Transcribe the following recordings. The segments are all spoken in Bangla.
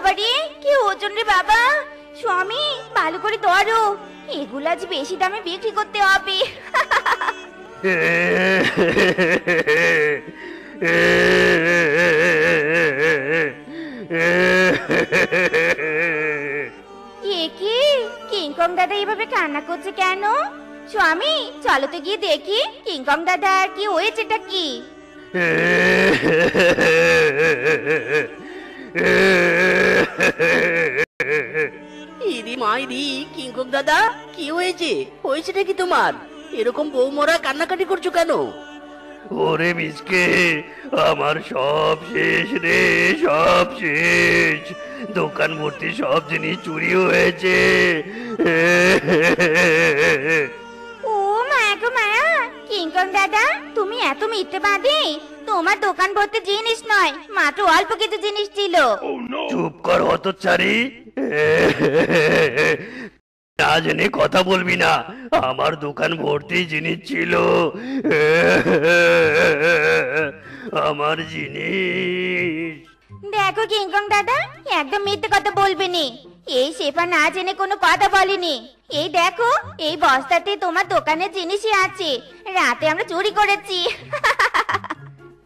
বাবা রে, কি ওজন রে বাবা! স্বামী, ভালো করে ধরো, এগুলো আজ বেশি দামে বিক্রি করতে হবে। এ কি, কিংকং দাদা এভাবে কান্না করছে কেন? স্বামী, চলো তো গিয়ে দেখি কিংকং দাদা কি হয়েছেটা কি। ইরি মাইরি, কিংকং দাদা কি হয়েছে? হয়েছেটা কি তোমার? এরকম বউ মরা কান্নাকাটি করছো কেন? ওরে মিসকে, আমার সব শেষ রে, সব শেষ। দোকান ভর্তি সব জিনিস চুরি হয়েছে। ও মায়া গো মায়া, কিংকং দাদা তুমি এত মিথ্যেবাদী! তোমার দোকান ভর্তি জিনিস নয়, মাত্র অল্প কিছু জিনিস ছিল। চুপ কর হতচ্ছাড়ি, না জেনে কথা বলবি না। আমার দোকান ভর্তি জিনিস ছিল, আমার জিনিস। দেখো কিংকং দাদা, একদম মিথ্যে কথা বলবে নি। এই শেফা না জেনে কোনো কথা বলেনি। এই দেখো, এই বস্তাতে তোমার দোকানের জিনিসই আছে, রাতে আমরা চুরি করেছি।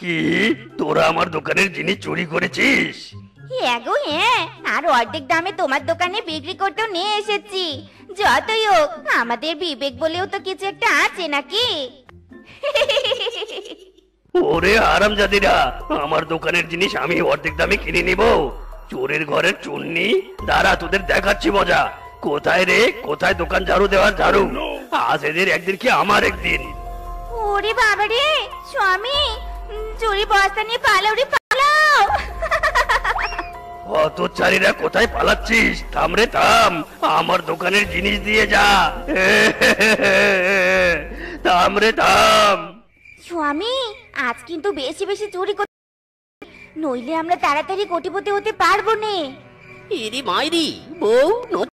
কি, তোরা আমার দোকানের জিনিস চুরি করেছিস? হ্যাঁ গো হ্যাঁ, আর অর্ধেক দামে তোমার দোকানে বিক্রি করতেও নিয়ে এসেছি। যতই হোক, আমাদের বিবেক বলেও তো কিছু একটা আছে নাকি? ওরে হারামজাদিরা, আমার দোকানের জিনিস আমি অর্ধেক দামে কিনে নিব? চোরের ঘরের চুন্নি, দাঁড়া তোদের দেখাচ্ছি মজা। কোথায় রে, কোথায় দোকান ঝাড়ু দেওয়ার ঝাড়ু? আজ এদের একদিন কি আমার একদিন। ওরে বাবা রে, স্বামী, চুরি বস্তা নিয়ে পালাও রে পালাও। হতচ্ছাড়িরা কোথায় পালাচ্ছিস? থাম রে থাম, আমার দোকানের জিনিস দিয়ে যা। থাম রে থাম। স্বামী, আজ কিন্তু বেশি বেশি চুরি করতে, নইলে আমরা তাড়াতাড়ি কোটিপতি হতে পারবো না। ইরি মাইরি, বউ